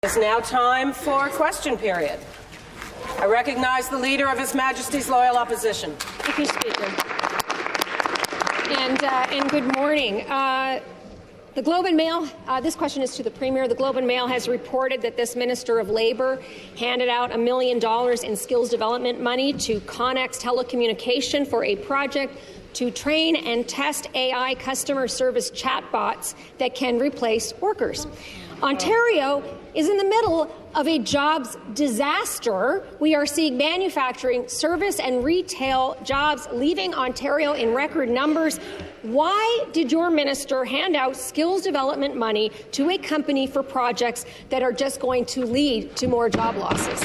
It is now time for question period. I recognize the Leader of His Majesty's Loyal Opposition. Thank you, Speaker. And good morning. The Globe and Mail, this question is to the Premier. The Globe and Mail has reported that this Minister of Labour handed out $1 million in skills development money to Connex Telecommunication for a project to train and test AI customer service chatbots that can replace workers. Ontario is in the middle of a jobs disaster. We are seeing manufacturing, service and retail jobs leaving Ontario in record numbers. Why did your minister hand out skills development money to a company for projects that are just going to lead to more job losses?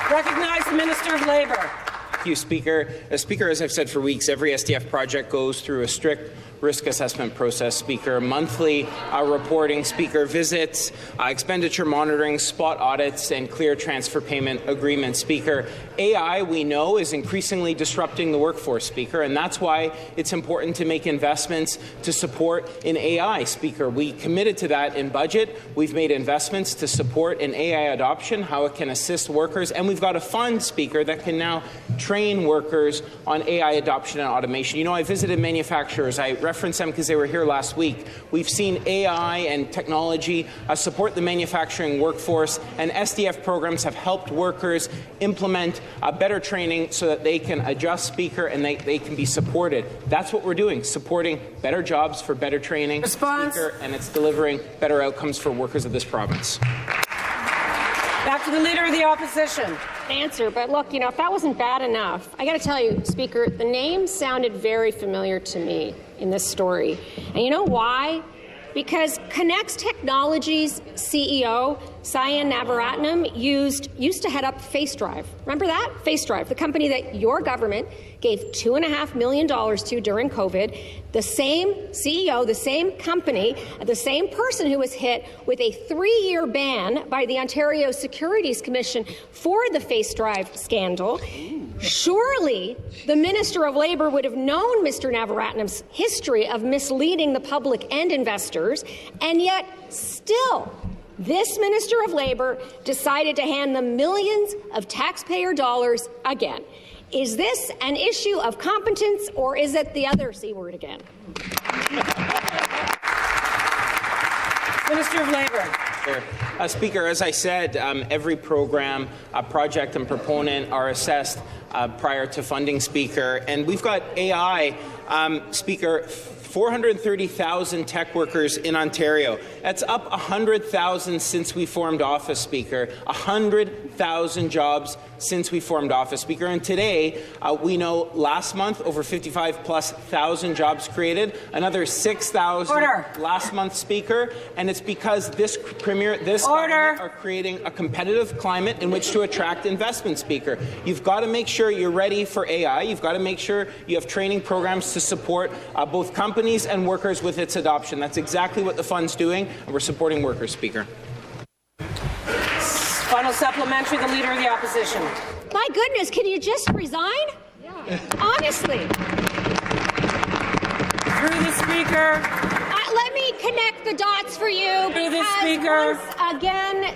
Recognize the Minister of Labour. Thank you, Speaker. Speaker, as I've said for weeks, every SDF project goes through a strict risk assessment process, Speaker. Monthly reporting, Speaker, visits, expenditure monitoring, spot audits, and clear transfer payment agreements, Speaker. AI, we know, is increasingly disrupting the workforce, Speaker, and that's why it's important to make investments to support in AI, Speaker. We committed to that in budget. We've made investments to support in AI adoption, how it can assist workers, and we've got a fund, Speaker, that can now train workers on AI adoption and automation. You know, I visited manufacturers. I reference them because they were here last week. We've seen AI and technology support the manufacturing workforce, and SDF programs have helped workers implement better training so that they can adjust, Speaker, and they can be supported. That's what we're doing, supporting better jobs for better training, Response. Speaker, and it's delivering better outcomes for workers of this province. Back to the Leader of the Opposition. Answer, but look, you know, if that wasn't bad enough, I got to tell you, Speaker, the name sounded very familiar to me in this story. And you know why? Because Connex Technologies CEO, Sayan Navaratnam, used to head up FaceDrive. Remember that? FaceDrive, the company that your government gave $2.5 million to during COVID. The same CEO, the same company, the same person who was hit with a 3-year ban by the Ontario Securities Commission for the FaceDrive scandal. Surely the Minister of Labour would have known Mr. Navaratnam's history of misleading the public and investors, and yet still this Minister of Labour decided to hand them millions of taxpayer dollars again. Is this an issue of competence, or is it the other C word again? Minister of Labour. Speaker, as I said, every program, project and proponent are assessed prior to funding, Speaker. And we've got AI, Speaker, 430,000 tech workers in Ontario. That's up 100,000 since we formed office, Speaker. 100,000 jobs since we formed office, Speaker. And today, we know last month, over 55,000+ jobs created, another 6,000 last month, Speaker. And it's because this Premier, this government are creating a competitive climate in which to attract investment, Speaker. You've got to make sure you're ready for AI. You've got to make sure you have training programs to support both companies and workers with its adoption. That's exactly what the fund's doing, and we're supporting workers, Speaker. Final supplementary, the Leader of the Opposition. My goodness, can you just resign? Yeah. Honestly. Through the Speaker. Let me connect the dots for you. Through the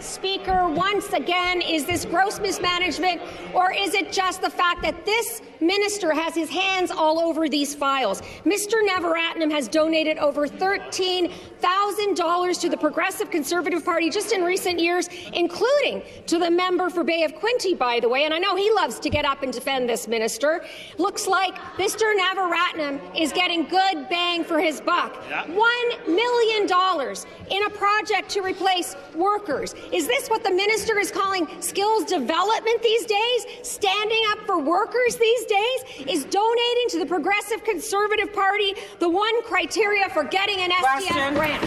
Speaker. Once again, is this gross mismanagement, or is it just the fact that this minister has his hands all over these files? Mr. Navaratnam has donated over $13,000 to the Progressive Conservative Party just in recent years, including to the member for Bay of Quinte, by the way, and I know he loves to get up and defend this minister. Looks like Mr. Navaratnam is getting good bang for his buck. Yeah. $1 million in a project to replace workers. Is this what the minister is calling skills development these days? Standing up for workers these days? Is donating to the Progressive Conservative Party the one criteria for getting an SDF grant?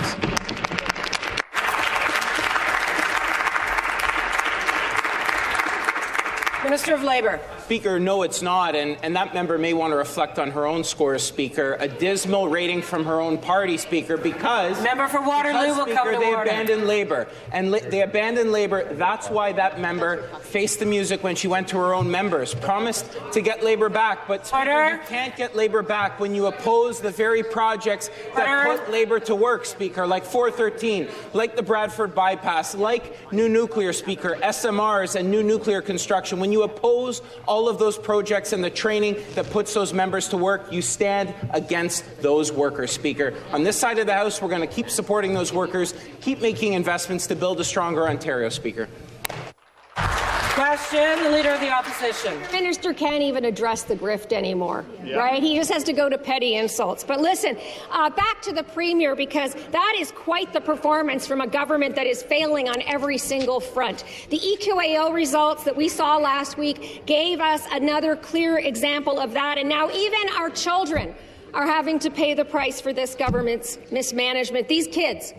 Minister of Labour. Speaker, no, it's not, and that member may want to reflect on her own scores, Speaker. A dismal rating from her own party, Speaker, because... Member for Waterloo will come to they order. abandoned Labour. And they abandoned Labour. That's why that member faced the music when she went to her own members. Promised to get Labour back, but Speaker, you can't get Labour back when you oppose the very projects that put Labour to work, Speaker, like 413, like the Bradford bypass, like new nuclear, Speaker, SMRs and new nuclear construction. When you oppose all of those projects and the training that puts those members to work, you stand against those workers, Speaker. On this side of the House, we're going to keep supporting those workers, keep making investments to build a stronger Ontario, Speaker. Question, the Leader of the Opposition. The minister can't even address the grift anymore, right? He just has to go to petty insults. But listen, back to the Premier, because that is quite the performance from a government that is failing on every single front. The EQAO results that we saw last week gave us another clear example of that, and now even our children are having to pay the price for this government's mismanagement. These kids,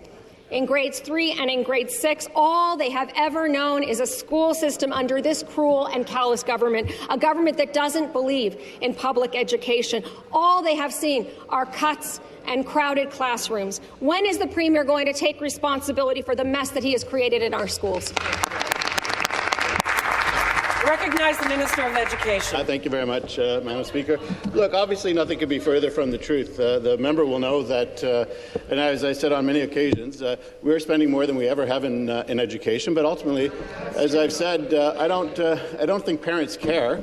in grades 3 and in grade 6, all they have ever known is a school system under this cruel and callous government, a government that doesn't believe in public education. All they have seen are cuts and crowded classrooms. When is the Premier going to take responsibility for the mess that he has created in our schools? Recognize the Minister of Education. Thank you very much, Madam Speaker. Look, obviously nothing could be further from the truth. The member will know that, and as I said on many occasions, we're spending more than we ever have in education. But ultimately, as I've said, I don't think parents care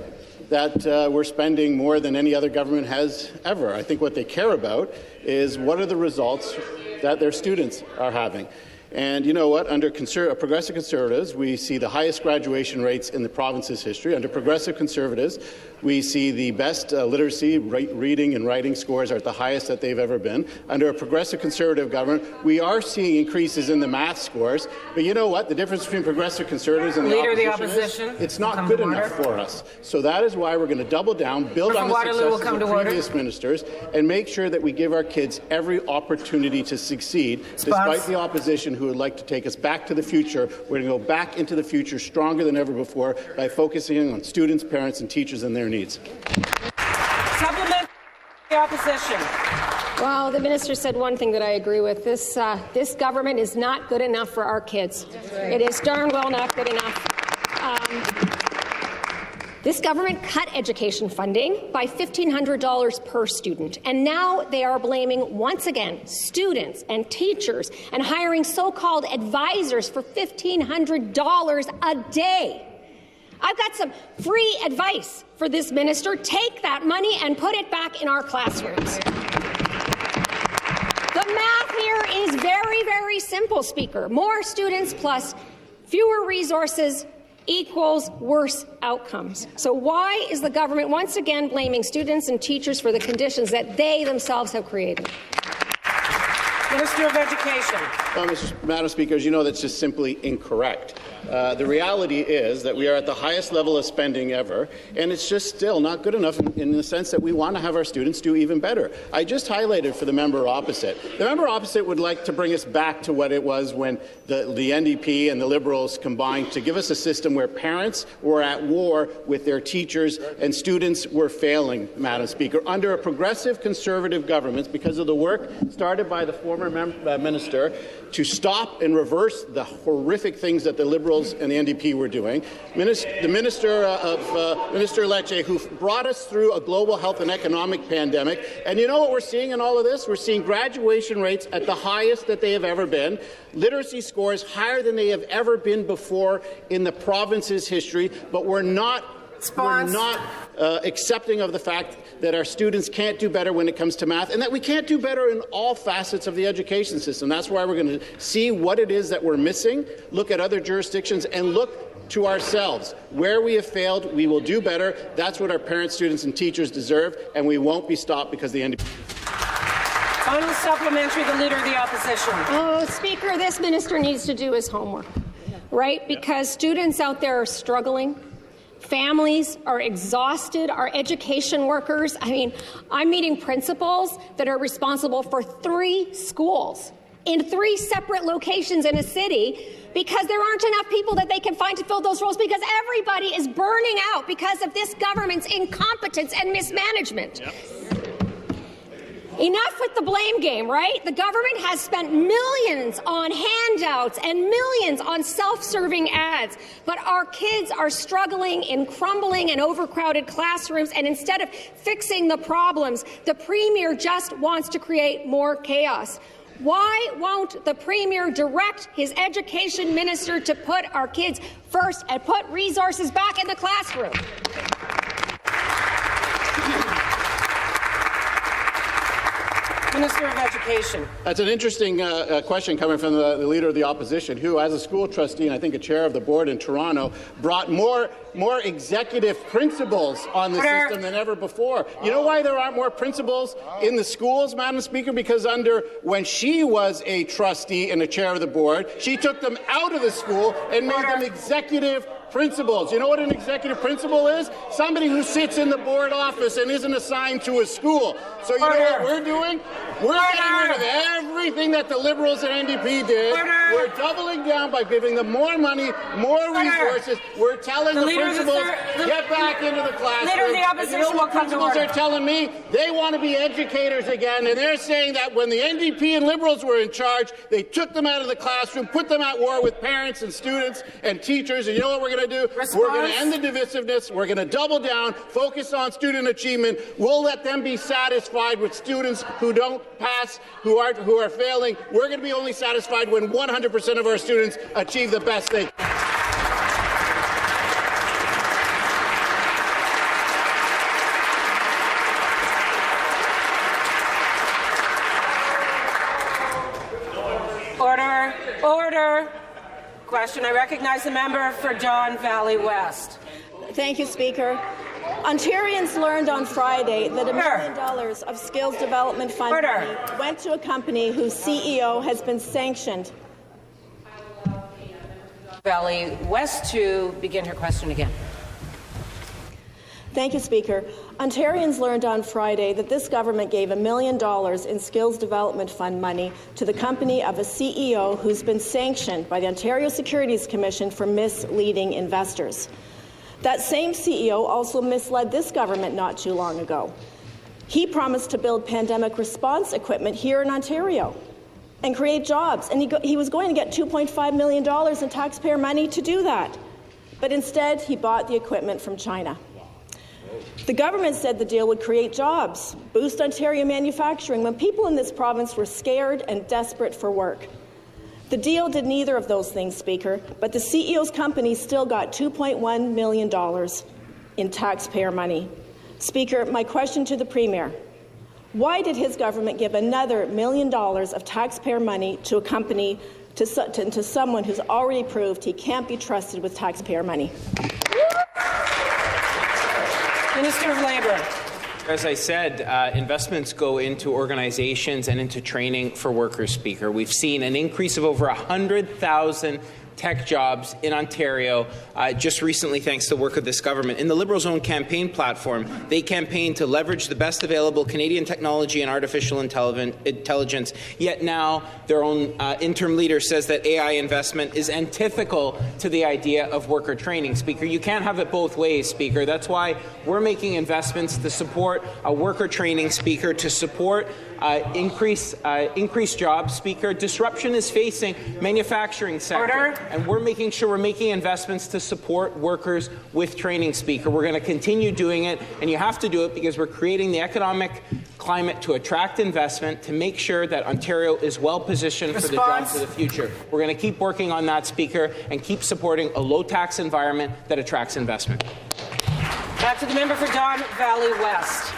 that we're spending more than any other government has ever. I think what they care about is what are the results that their students are having. And you know what? Under Progressive Conservatives, we see the highest graduation rates in the province's history. Under Progressive Conservatives, we see the best literacy, reading and writing scores are at the highest that they've ever been. Under a Progressive Conservative government, we are seeing increases in the math scores. But you know what? The difference between Progressive Conservatives and the opposition is it's not good enough for us. So that is why we're going to double down, build on the successes of previous ministers, and make sure that we give our kids every opportunity to succeed, despite the opposition who would like to take us back to the future. We're going to go back into the future stronger than ever before by focusing on students, parents, and teachers and their needs. Supplement the Opposition. Well, the minister said one thing that I agree with. This government is not good enough for our kids. It is darn well not good enough. This government cut education funding by $1,500 per student, and now they are blaming, once again, students and teachers and hiring so-called advisors for $1,500 a day. I've got some free advice for this minister. Take that money and put it back in our classrooms. The math here is very, very simple, Speaker. More students plus fewer resources equals worse outcomes. So why is the government once again blaming students and teachers for the conditions that they themselves have created? Minister of Education. Well, Madam Speaker, as you know, that's just simply incorrect. The reality is that we are at the highest level of spending ever, and it's just still not good enough in the sense that we want to have our students do even better. I just highlighted for the member opposite. The member opposite would like to bring us back to what it was when the NDP and the Liberals combined to give us a system where parents were at war with their teachers and students were failing, Madam Speaker. Under a progressive Conservative government, because of the work started by the former minister to stop and reverse the horrific things that the Liberals and the NDP were doing. The Minister Lecce, who brought us through a global health and economic pandemic. And you know what we're seeing in all of this? We're seeing graduation rates at the highest that they have ever been, literacy scores higher than they have ever been before in the province's history, but we're not accepting of the fact that our students can't do better when it comes to math, and that we can't do better in all facets of the education system. That's why we're going to see what it is that we're missing, look at other jurisdictions, and look to ourselves. Where we have failed, we will do better. That's what our parents, students, and teachers deserve, and we won't be stopped because the NDP. Final supplementary, the Leader of the Opposition. Oh, Speaker, this minister needs to do his homework, right? Because students out there are struggling. Families are exhausted. Our education workers, I'm meeting principals that are responsible for 3 schools in 3 separate locations in a city because there aren't enough people that they can find to fill those roles, because everybody is burning out because of this government's incompetence and mismanagement. Yep. Enough with the blame game, right? The government has spent millions on handouts and millions on self-serving ads, but our kids are struggling in crumbling and overcrowded classrooms, and instead of fixing the problems, the Premier just wants to create more chaos. Why won't the Premier direct his education minister to put our kids first and put resources back in the classroom? Minister of Education. That's an interesting question coming from the Leader of the Opposition, who, as a school trustee and I think a chair of the board in Toronto, brought more executive principals on the system than ever before. You know why there aren't more principals in the schools, Madam Speaker? Because when she was a trustee and a chair of the board, she took them out of the school and made them executive principals. You know what an executive principal is? Somebody who sits in the board office and isn't assigned to a school. So you know what we're doing? We're getting rid of everything that the Liberals and NDP did. We're doubling down by giving them more money, more resources. We're telling the principals, get back into the classroom. Leader of the Opposition, and you know what principals are telling me? They want to be educators again, and they're saying that when the NDP and Liberals were in charge, they took them out of the classroom, put them at war with parents and students and teachers, and you know what we're going to do? We're going to end the divisiveness. We're going to double down, focus on student achievement. We'll let them be satisfied with students who don't pass, who are failing. We're going to be only satisfied when 100% of our students achieve the best they can. Order. Question. I recognize the member for Don Valley West. Thank you, Speaker. Ontarians learned on Friday that $1 million of skills development fund money went to a company whose CEO has been sanctioned. Valley West to begin her question again. Thank you, Speaker. Ontarians learned on Friday that this government gave $1 million in skills development fund money to the company of a CEO who's been sanctioned by the Ontario Securities Commission for misleading investors. That same CEO also misled this government not too long ago. He promised to build pandemic response equipment here in Ontario and create jobs, and he was going to get $2.5 million in taxpayer money to do that. But instead, he bought the equipment from China. The government said the deal would create jobs, boost Ontario manufacturing when people in this province were scared and desperate for work. The deal did neither of those things, Speaker, but the CEO's company still got $2.1 million in taxpayer money. Speaker, my question to the Premier, why did his government give another $1 million of taxpayer money to a company, to someone who's already proved he can't be trusted with taxpayer money? Minister of Labour. As I said, investments go into organizations and into training for workers, Speaker. We've seen an increase of over 100,000 tech jobs in Ontario just recently thanks to the work of this government. In the Liberals' own campaign platform, they campaigned to leverage the best available Canadian technology and artificial intelligence, yet now their own interim leader says that AI investment is antithetical to the idea of worker training. Speaker, you can't have it both ways, Speaker. That's why we're making investments to support a worker training, Speaker, to support increased jobs, Speaker. Disruption is facing manufacturing sector, and we're making sure we're making investments to support workers with training, Speaker. We're going to continue doing it, and you have to do it because we're creating the economic climate to attract investment, to make sure that Ontario is well positioned for the jobs of the future. We're going to keep working on that, Speaker, and keep supporting a low-tax environment that attracts investment. Back to the member for Don Valley West.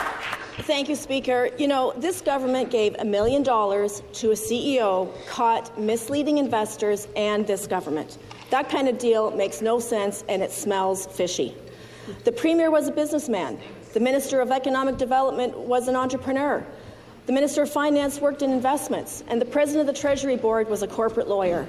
Thank you, Speaker. You know, this government gave $1 million to a CEO caught misleading investors and this government. That kind of deal makes no sense and it smells fishy. The Premier was a businessman. The Minister of Economic Development was an entrepreneur. The Minister of Finance worked in investments, and the President of the Treasury Board was a corporate lawyer.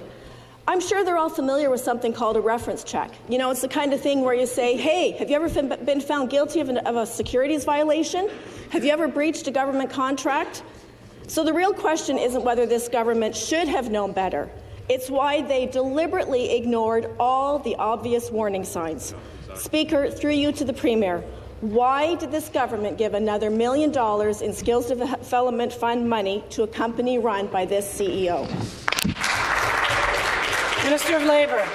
I'm sure they're all familiar with something called a reference check. You know, it's the kind of thing where you say, hey, have you ever been found guilty of a securities violation? Have you ever breached a government contract? So the real question isn't whether this government should have known better. It's why they deliberately ignored all the obvious warning signs. Speaker, through you to the Premier, why did this government give another $1 million in Skills Development Fund money to a company run by this CEO? Minister of Labour.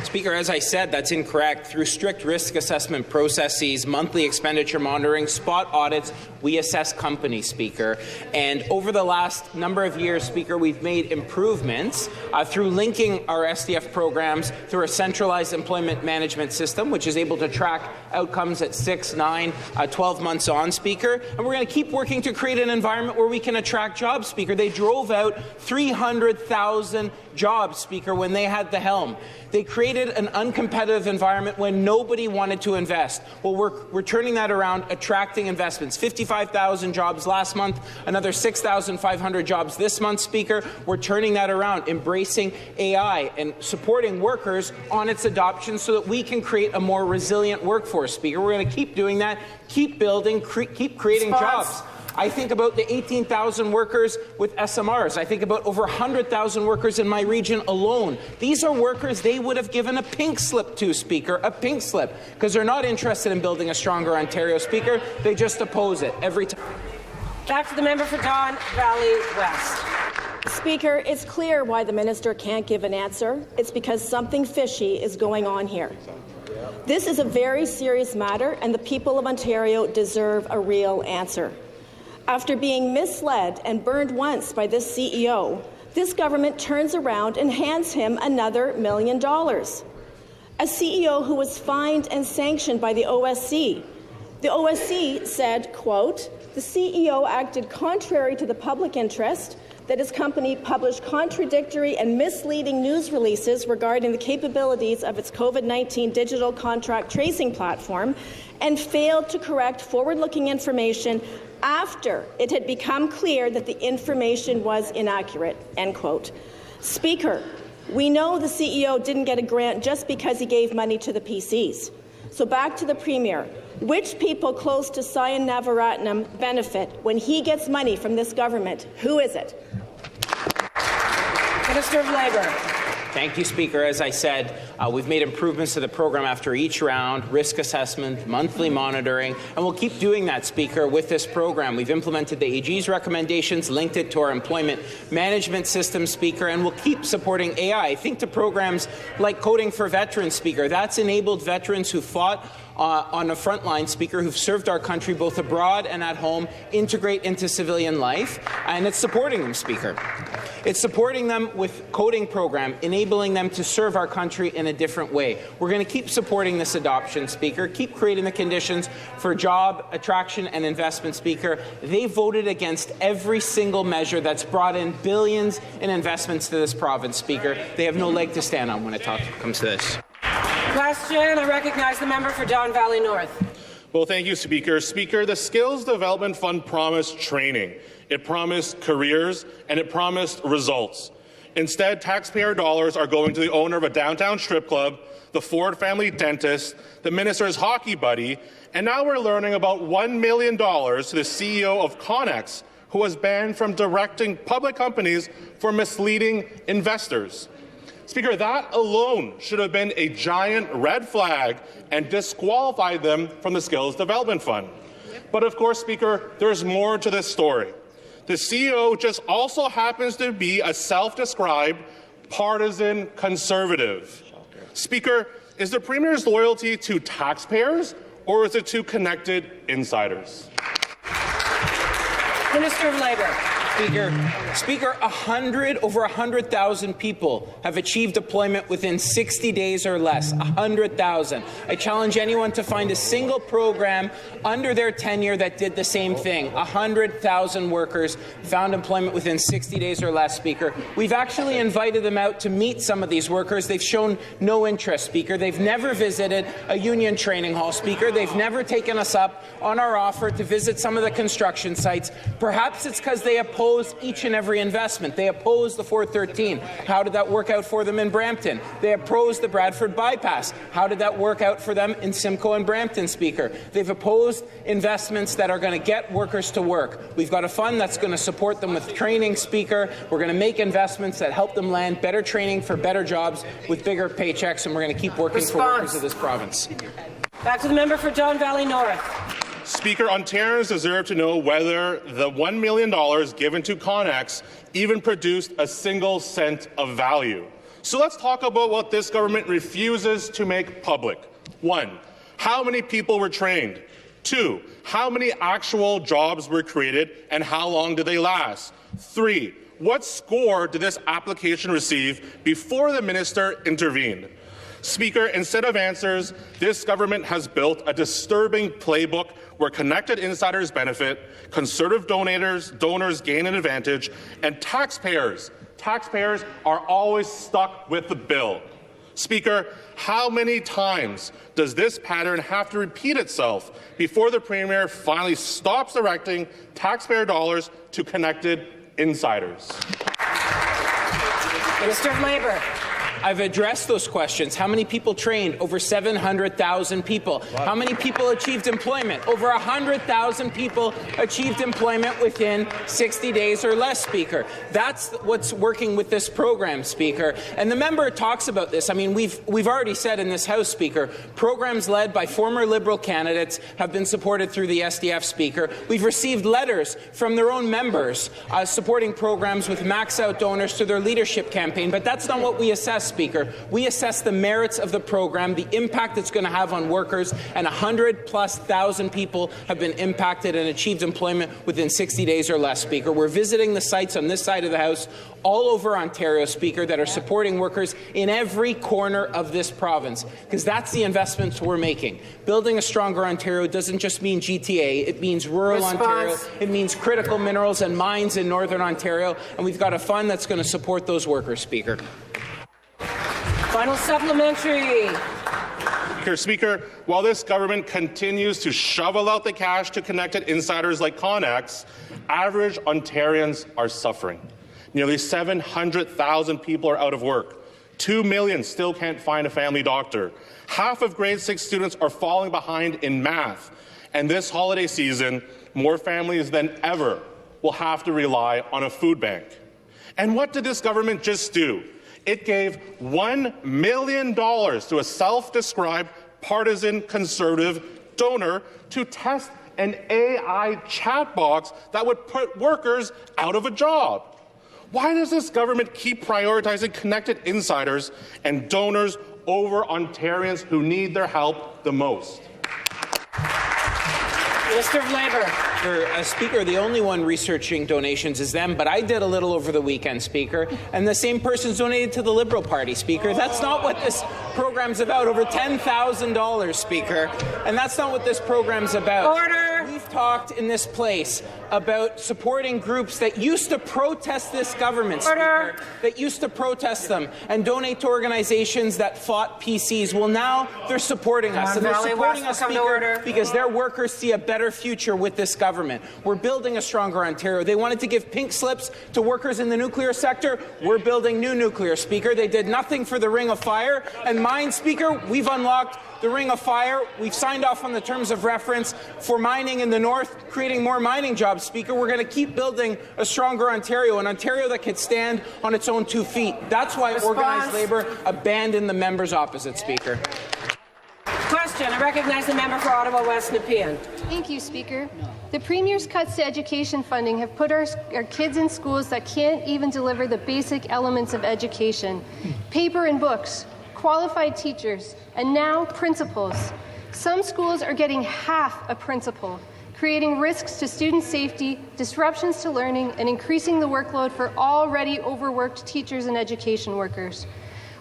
Speaker, as I said, that's incorrect. Through strict risk assessment processes, monthly expenditure monitoring, spot audits, we assess companies, Speaker. And over the last number of years, Speaker, we've made improvements through linking our SDF programs through a centralized employment management system, which is able to track outcomes at 6, 9, 12 months on, Speaker. And we're going to keep working to create an environment where we can attract jobs, Speaker. They drove out 300,000 jobs, Speaker, when they had the helm. They created an uncompetitive environment when nobody wanted to invest. Well, we're turning that around, attracting investments. 55,000 jobs last month, another 6,500 jobs this month, Speaker. We're turning that around, embracing AI and supporting workers on its adoption so that we can create a more resilient workforce, Speaker. We're going to keep doing that, keep building, keep creating jobs. I think about the 18,000 workers with SMRs. I think about over 100,000 workers in my region alone. These are workers they would have given a pink slip to, Speaker, a pink slip, because they're not interested in building a stronger Ontario, Speaker. They just oppose it every time. Back to the member for Don Valley West. Speaker, it's clear why the minister can't give an answer. It's because something fishy is going on here. This is a very serious matter, and the people of Ontario deserve a real answer. After being misled and burned once by this CEO, this government turns around and hands him another $1 million. A CEO who was fined and sanctioned by the OSC. The OSC said, quote, "The CEO acted contrary to the public interest, that his company published contradictory and misleading news releases regarding the capabilities of its COVID-19 digital contract tracing platform, and failed to correct forward-looking information after it had become clear that the information was inaccurate," end quote. Speaker, we know the CEO didn't get a grant just because he gave money to the PCs. So back to the Premier. Which people close to Sion Navaratnam benefit when he gets money from this government? Who is it? Minister of Labour. Thank you, Speaker. As I said, we've made improvements to the program after each round, risk assessment, monthly monitoring, and we'll keep doing that, Speaker, with this program. We've implemented the AG's recommendations, linked it to our employment management system, Speaker, and we'll keep supporting AI. Think to programs like Coding for Veterans, Speaker. That's enabled veterans who fought on the front line, Speaker, who've served our country both abroad and at home, integrate into civilian life, and it's supporting them, Speaker. It's supporting them with coding program, enabling them to serve our country in a different way. We're going to keep supporting this adoption, Speaker, keep creating the conditions for job attraction and investment, Speaker. They voted against every single measure that's brought in billions in investments to this province, Speaker. They have no leg to stand on when it comes to this. Question. I recognize the member for Don Valley North. Well, thank you, Speaker. Speaker, the Skills Development Fund promised training. It promised careers, and it promised results. Instead, taxpayer dollars are going to the owner of a downtown strip club, the Ford family dentist, the minister's hockey buddy, and now we're learning about $1 million to the CEO of Connex, who was banned from directing public companies for misleading investors. Speaker, that alone should have been a giant red flag and disqualified them from the Skills Development Fund. But of course, Speaker, there's more to this story. The CEO just also happens to be a self-described partisan conservative. Speaker, is the Premier's loyalty to taxpayers or is it to connected insiders? Minister of Labour. Speaker, over 100,000 people have achieved deployment within 60 days or less. 100,000. I challenge anyone to find a single program under their tenure that did the same thing. 100,000 workers found employment within 60 days or less, Speaker. We've actually invited them out to meet some of these workers. They've shown no interest, Speaker. They've never visited a union training hall, Speaker. They've never taken us up on our offer to visit some of the construction sites. Perhaps it's because they oppose oppose each and every investment. They oppose the 413. How did that work out for them in Brampton? They opposed the Bradford bypass. How did that work out for them in Simcoe and Brampton, Speaker? They've opposed investments that are going to get workers to work. We've got a fund that's going to support them with training, Speaker. We're going to make investments that help them land better training for better jobs with bigger paychecks, and we're going to keep working for workers of this province. Back to the member for Don Valley North. Speaker, Ontarians deserve to know whether the $1 million given to Connex even produced a single cent of value. So let's talk about what this government refuses to make public. 1. How many people were trained? 2. How many actual jobs were created and how long did they last? 3. What score did this application receive before the minister intervened? Speaker, instead of answers, this government has built a disturbing playbook where connected insiders benefit, conservative donors gain an advantage, and taxpayers are always stuck with the bill. Speaker, how many times does this pattern have to repeat itself before the Premier finally stops directing taxpayer dollars to connected insiders? Minister of Labour. I've addressed those questions. How many people trained? Over 700,000 people. How many people achieved employment? Over 100,000 people achieved employment within 60 days or less, Speaker. That's what's working with this program, Speaker. And the member talks about this. I mean, we've already said in this House, Speaker, programs led by former Liberal candidates have been supported through the SDF, Speaker. We've received letters from their own members supporting programs with max-out donors to their leadership campaign. But that's not what we assess, Speaker. We assess the merits of the program, the impact it's going to have on workers, and 100,000+ people have been impacted and achieved employment within 60 days or less, Speaker. We're visiting the sites on this side of the House all over Ontario, Speaker, that are supporting workers in every corner of this province, because that's the investments we're making. Building a stronger Ontario doesn't just mean GTA. It means rural Ontario. It means critical minerals and mines in Northern Ontario, and we've got a fund that's going to support those workers, Speaker. Final supplementary. Speaker, while this government continues to shovel out the cash to connected insiders like Connex, average Ontarians are suffering. Nearly 700,000 people are out of work. 2 million still can't find a family doctor. Half of grade 6 students are falling behind in math. And this holiday season, more families than ever will have to rely on a food bank. And what did this government just do? It gave $1 million to a self-described partisan conservative donor to test an AI chat box that would put workers out of a job. Why does this government keep prioritizing connected insiders and donors over Ontarians who need their help the most? Minister of Labour. Speaker, the only one researching donations is them, but I did a little over the weekend, Speaker, and the same person's donated to the Liberal Party, Speaker. That's not what this program's about. Over $10,000, Speaker, and that's not what this program's about. Order. We've talked in this place about supporting groups that used to protest this government, Speaker, that used to protest them and donate to organizations that fought PCs. Well, now they're supporting us, and they're supporting us, Speaker, because their workers see a better future with this government. We're building a stronger Ontario. They wanted to give pink slips to workers in the nuclear sector. We're building new nuclear, Speaker. They did nothing for the Ring of Fire. And mine, Speaker, we've unlocked the Ring of Fire. We've signed off on the terms of reference for mining in the north, creating more mining jobs, Speaker. We're going to keep building a stronger Ontario, an Ontario that can stand on its own 2 feet. That's why Organized Labour abandoned the members opposite, Speaker. Question. I recognize the member for Ottawa West Nepean. Thank you, Speaker. The Premier's cuts to education funding have put our kids in schools that can't even deliver the basic elements of education. Paper and books, qualified teachers, and now principals. Some schools are getting half a principal, creating risks to student safety, disruptions to learning, and increasing the workload for already overworked teachers and education workers.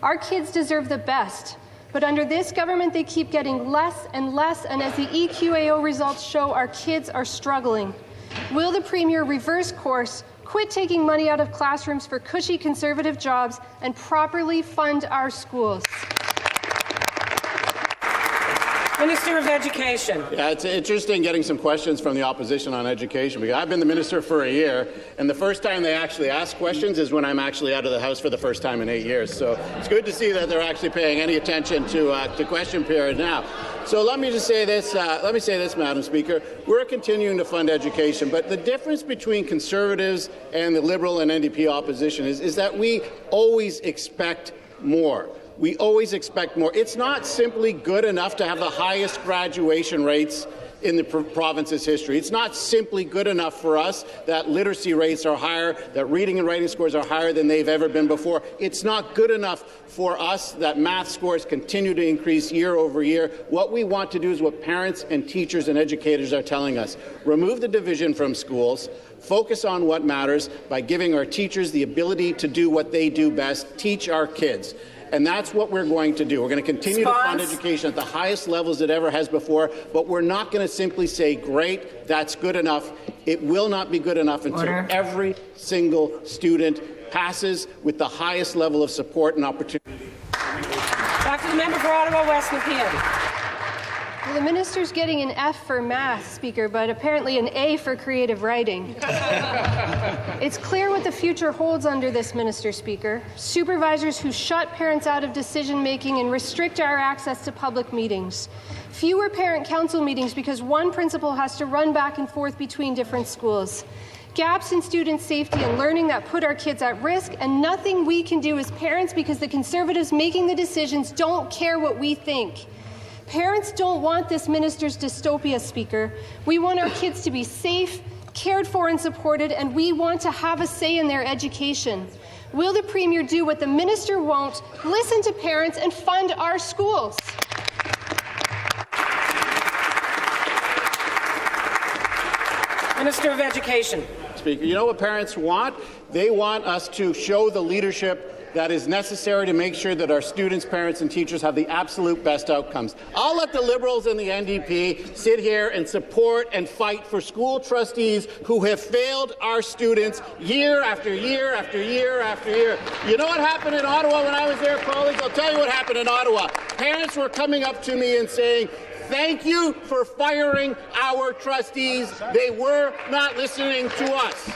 Our kids deserve the best. But under this government, they keep getting less and less, and as the EQAO results show, our kids are struggling. Will the Premier reverse course, quit taking money out of classrooms for cushy Conservative jobs, and properly fund our schools? Minister of Education. Yeah, it's interesting getting some questions from the opposition on education, because I've been the minister for a year, and the first time they actually ask questions is when I'm actually out of the House for the first time in 8 years. So it's good to see that they're actually paying any attention to question period now. So let me just say this. Madam Speaker. We're continuing to fund education, but the difference between Conservatives and the Liberal and NDP opposition is that we always expect more. We always expect more. It's not simply good enough to have the highest graduation rates in the province's history. It's not simply good enough for us that literacy rates are higher, that reading and writing scores are higher than they've ever been before. It's not good enough for us that math scores continue to increase year over year. What we want to do is what parents and teachers and educators are telling us. Remove the division from schools. Focus on what matters by giving our teachers the ability to do what they do best, teach our kids. And that's what we're going to do. We're going to continue to fund education at the highest levels it ever has before, but we're not going to simply say, great, that's good enough. It will not be good enough until every single student passes with the highest level of support and opportunity. Back to the member for Ottawa West Nepean. The minister's getting an F for math, Speaker, but apparently an A for creative writing. It's clear what the future holds under this minister, Speaker. Supervisors who shut parents out of decision-making and restrict our access to public meetings. Fewer parent council meetings because one principal has to run back and forth between different schools. Gaps in student safety and learning that put our kids at risk, and nothing we can do as parents because the Conservatives making the decisions don't care what we think. Parents don't want this minister's dystopia, Speaker. We want our kids to be safe, cared for and supported, and we want to have a say in their education. Will the Premier do what the minister won't, listen to parents and fund our schools? Minister of Education. Speaker, you know what parents want? They want us to show the leadership that is necessary to make sure that our students, parents and teachers have the absolute best outcomes. I'll let the Liberals and the NDP sit here and support and fight for school trustees who have failed our students year after year after year after year. You know what happened in Ottawa when I was there, colleagues? I'll tell you what happened in Ottawa. Parents were coming up to me and saying, thank you for firing our trustees. They were not listening to us.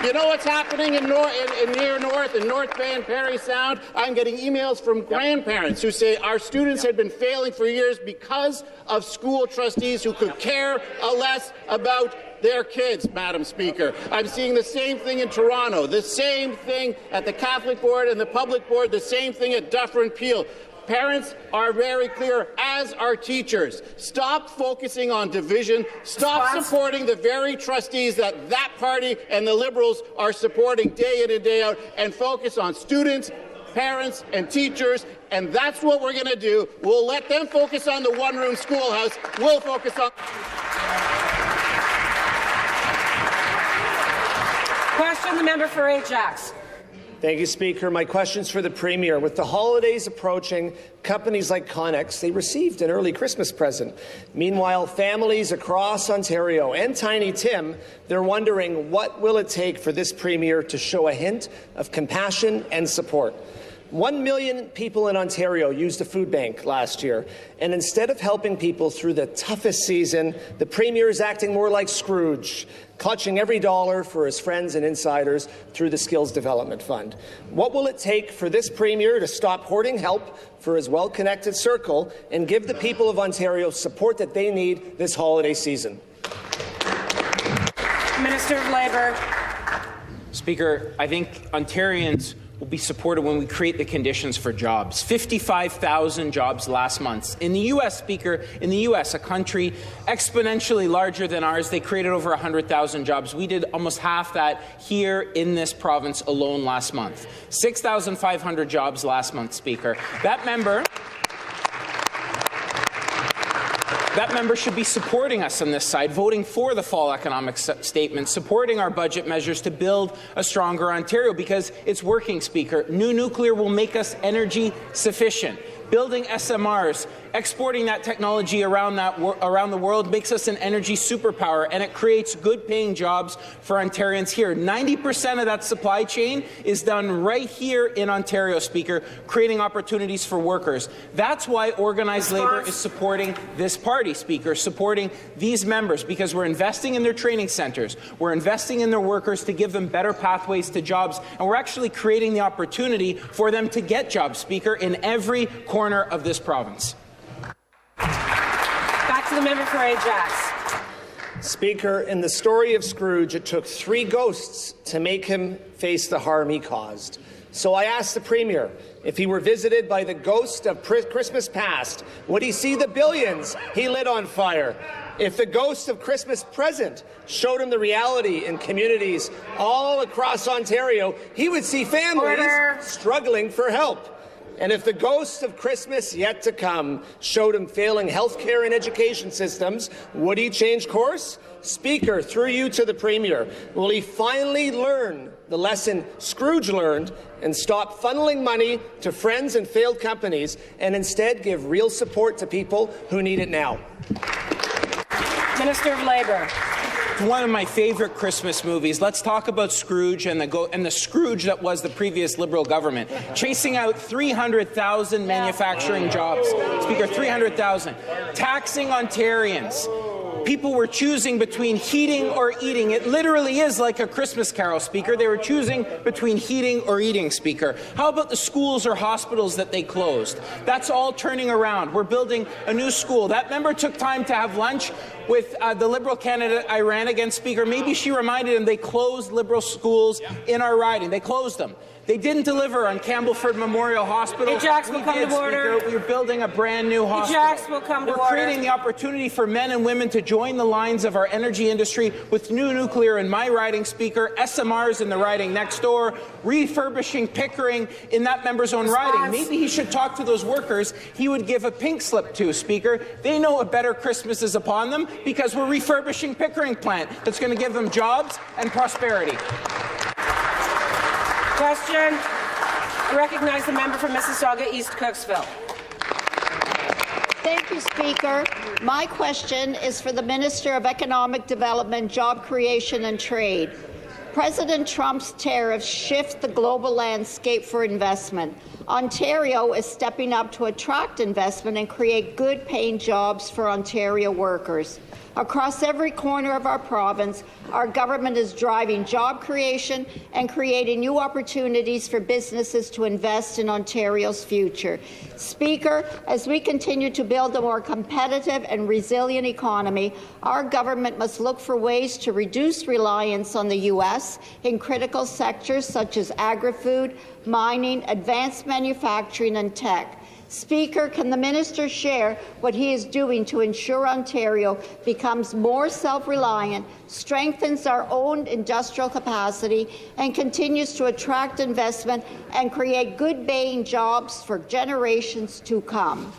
You know what's happening in near North, in North Bay and Parry Sound? I'm getting emails from grandparents who say our students had been failing for years because of school trustees who could care less about their kids, Madam Speaker. I'm seeing the same thing in Toronto, the same thing at the Catholic Board and the Public Board, the same thing at Dufferin Peel. Parents are very clear, as are teachers. Stop focusing on division. Stop supporting the very trustees that party and the Liberals are supporting day in and day out, and focus on students, parents and teachers, and that's what we're going to do. We'll let them focus on the one-room schoolhouse. We'll focus on... Question, the member for Ajax. Thank you, Speaker. My question's for the Premier. With the holidays approaching, companies like Connex, they received an early Christmas present. Meanwhile, families across Ontario and Tiny Tim, they're wondering what will it take for this Premier to show a hint of compassion and support. 1 million people in Ontario used a food bank last year, and instead of helping people through the toughest season, the Premier is acting more like Scrooge, clutching every dollar for his friends and insiders through the Skills Development Fund. What will it take for this Premier to stop hoarding help for his well-connected circle and give the people of Ontario support that they need this holiday season? Minister of Labour. Speaker, I think Ontarians will be supported when we create the conditions for jobs. 55,000 jobs last month. In the U.S., Speaker, in the U.S., a country exponentially larger than ours, they created over 100,000 jobs. We did almost half that here in this province alone last month. 6,500 jobs last month, Speaker. That member should be supporting us on this side, voting for the fall economic statement, supporting our budget measures to build a stronger Ontario, because it's working, Speaker. New nuclear will make us energy sufficient. building SMRs, exporting that technology around the world makes us an energy superpower, and it creates good-paying jobs for Ontarians here. 90% of that supply chain is done right here in Ontario, Speaker, creating opportunities for workers. That's why organized labour is supporting this party, Speaker, supporting these members, because we're investing in their training centres, we're investing in their workers to give them better pathways to jobs, and we're actually creating the opportunity for them to get jobs, Speaker, in every corner of this province. Back to the member for Ajax. Speaker, in the story of Scrooge, it took 3 ghosts to make him face the harm he caused. So I asked the Premier, if he were visited by the ghost of Christmas past, would he see the billions he lit on fire? If the ghost of Christmas present showed him the reality in communities all across Ontario, he would see families struggling for help. And if the ghost of Christmas yet to come showed him failing healthcare and education systems, would he change course? Speaker, through you to the Premier, will he finally learn the lesson Scrooge learned and stop funneling money to friends and failed companies and instead give real support to people who need it now? Minister of Labour. One of my favourite Christmas movies. Let's talk about Scrooge and the Scrooge that was the previous Liberal government, chasing out 300,000 manufacturing jobs. Speaker, 300,000. Taxing Ontarians. People were choosing between heating or eating. It literally is like a Christmas carol, Speaker. They were choosing between heating or eating, Speaker. How about the schools or hospitals that they closed? That's all turning around. We're building a new school. That member took time to have lunch with the Liberal candidate I ran against, Speaker. Maybe she reminded him they closed Liberal schools in our riding. They closed them. They didn't deliver on Campbellford Memorial Hospital. Ajax will come to order. Speaker. We're building a brand new hospital. Ajax will come to order. We're creating the opportunity for men and women to join the lines of our energy industry with new nuclear in my riding, Speaker, SMRs in the riding next door, refurbishing Pickering in that member's own riding. Maybe he should talk to those workers he would give a pink slip to, Speaker. They know a better Christmas is upon them because we're refurbishing Pickering plant that's going to give them jobs and prosperity. Question. I recognize the member for Mississauga East Cooksville. Thank you, Speaker. My question is for the Minister of Economic Development, Job Creation and Trade. President Trump's tariffs shift the global landscape for investment. Ontario is stepping up to attract investment and create good-paying jobs for Ontario workers. Across every corner of our province, our government is driving job creation and creating new opportunities for businesses to invest in Ontario's future. Speaker, as we continue to build a more competitive and resilient economy, our government must look for ways to reduce reliance on the U.S. in critical sectors such as agri-food, mining, advanced manufacturing and tech. Speaker, can the minister share what he is doing to ensure Ontario becomes more self-reliant, strengthens our own industrial capacity, and continues to attract investment and create good-paying jobs for generations to come?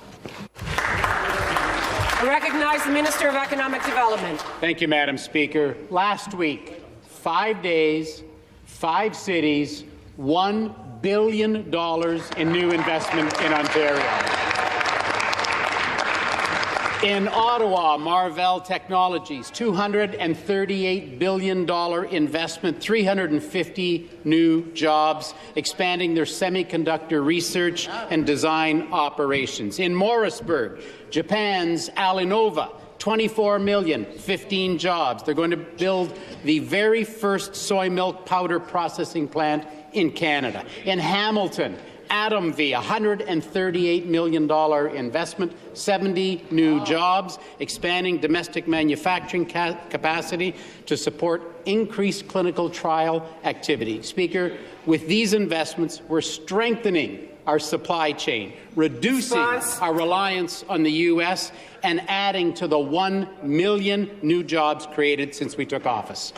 I recognize the Minister of Economic Development. Thank you, Madam Speaker. Last week, 5 days, 5 cities, $1 billion in new investment in Ontario. In Ottawa, Marvell Technologies, $238 billion investment, 350 new jobs, expanding their semiconductor research and design operations. In Morrisburg, Japan's Alinova, $24 million, 15 jobs. They're going to build the very first soy milk powder processing plant in Canada. In Hamilton, Atomv, $138 million investment, 70 new jobs, expanding domestic manufacturing capacity to support increased clinical trial activity. Speaker, with these investments, we're strengthening our supply chain, reducing our reliance on the U.S., and adding to the 1 million new jobs created since we took office.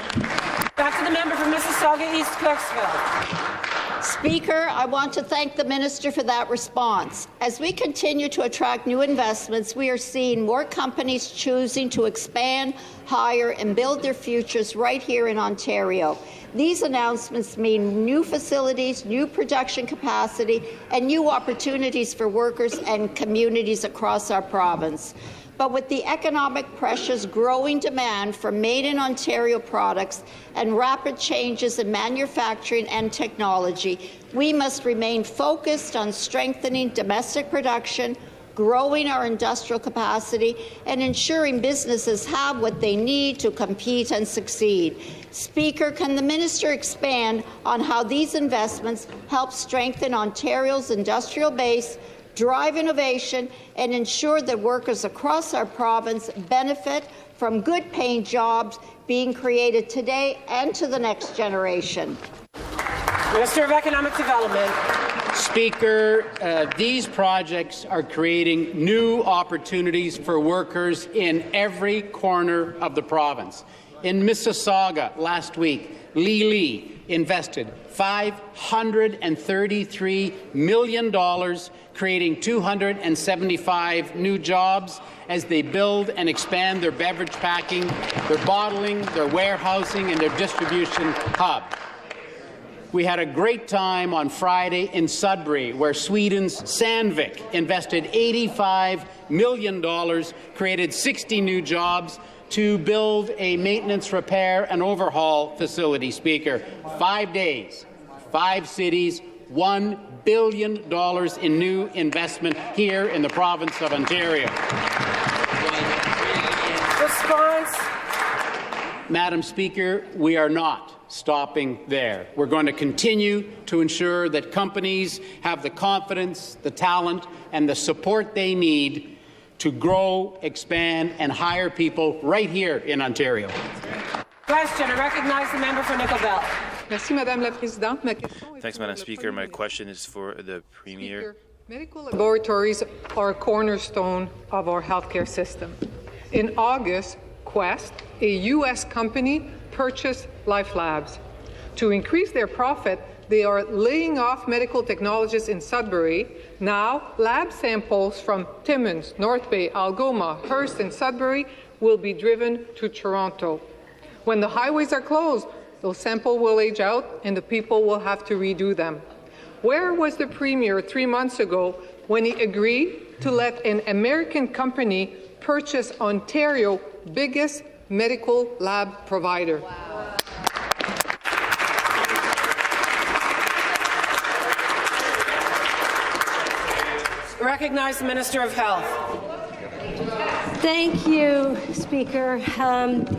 Back to the member for Mississauga East Cooksville. Speaker, I want to thank the minister for that response. As we continue to attract new investments, we are seeing more companies choosing to expand, hire, and build their futures right here in Ontario. These announcements mean new facilities, new production capacity, and new opportunities for workers and communities across our province. But with the economic pressures, growing demand for made-in-Ontario products, and rapid changes in manufacturing and technology, we must remain focused on strengthening domestic production, growing our industrial capacity, and ensuring businesses have what they need to compete and succeed. Speaker, can the minister expand on how these investments help strengthen Ontario's industrial base, drive innovation, and ensure that workers across our province benefit from good-paying jobs being created today and to the next generation? Minister of Economic Development. Speaker, these projects are creating new opportunities for workers in every corner of the province. In Mississauga last week, Lili invested $533 million, creating 275 new jobs as they build and expand their beverage packing, their bottling, their warehousing, and their distribution hub. We had a great time on Friday in Sudbury, where Sweden's Sandvik invested $85 million, created 60 new jobs to build a maintenance, repair, and overhaul facility. Speaker, 5 days, 5 cities, $1 billion in new investment here in the province of Ontario. Response. Madam Speaker, we are not stopping there. We're going to continue to ensure that companies have the confidence, the talent, and the support they need to grow, expand, and hire people right here in Ontario. Question. I recognize the member for Nickel Belt. Merci, Madame la Présidente. Thanks, Madam Speaker. My question is for the Premier. Medical laboratories are a cornerstone of our healthcare system. In August, Quest, a U.S. company, purchased Life Labs. To increase their profit, they are laying off medical technologists in Sudbury. Now, lab samples from Timmins, North Bay, Algoma, Hearst, and Sudbury will be driven to Toronto. When the highways are closed, those samples will age out and the people will have to redo them. Where was the Premier 3 months ago when he agreed to let an American company purchase Ontario's biggest medical lab provider? Wow. Recognize the Minister of Health. Thank you, Speaker.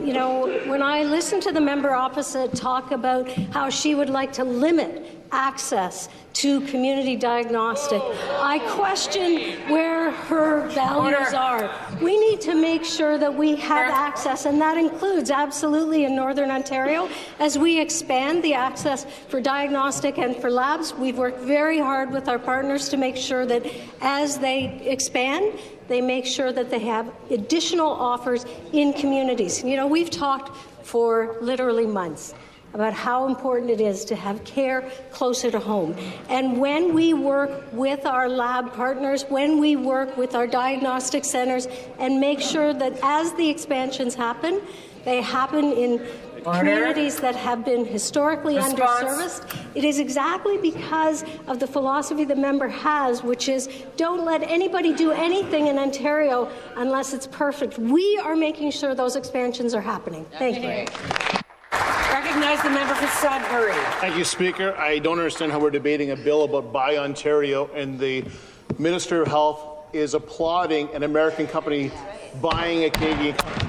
You know, when I listen to the member opposite talk about how she would like to limit access to community diagnostic, I question where her values are. We need to make sure that we have access, and that includes absolutely in Northern Ontario. As we expand the access for diagnostic and for labs, we've worked very hard with our partners to make sure that as they expand, they make sure that they have additional offers in communities. You know, we've talked for literally months about how important it is to have care closer to home. And when we work with our lab partners, when we work with our diagnostic centres and make sure that as the expansions happen, they happen in communities that have been historically underserviced, it is exactly because of the philosophy the member has, which is don't let anybody do anything in Ontario unless it's perfect. We are making sure those expansions are happening. Thank you. Recognize the member for Sudbury. Thank you, Speaker. I don't understand how we're debating a bill about Buy Ontario and the Minister of Health is applauding an American company buying a Canadian company.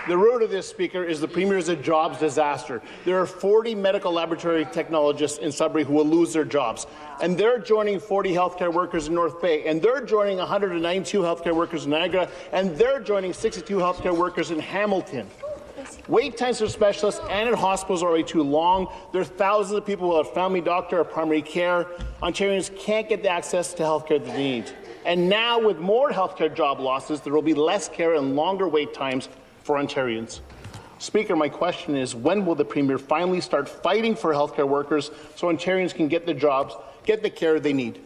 The root of this, Speaker, is the Premier's a jobs disaster. There are 40 medical laboratory technologists in Sudbury who will lose their jobs, and they're joining 40 healthcare workers in North Bay, and they're joining 192 healthcare workers in Niagara, and they're joining 62 healthcare workers in Hamilton. Wait times for specialists and at hospitals are already too long. There are thousands of people without a family doctor or primary care. Ontarians can't get the access to healthcare that they need. And now, with more healthcare job losses, there will be less care and longer wait times for Ontarians. Speaker, my question is, when will the Premier finally start fighting for healthcare workers so Ontarians can get the jobs, get the care they need?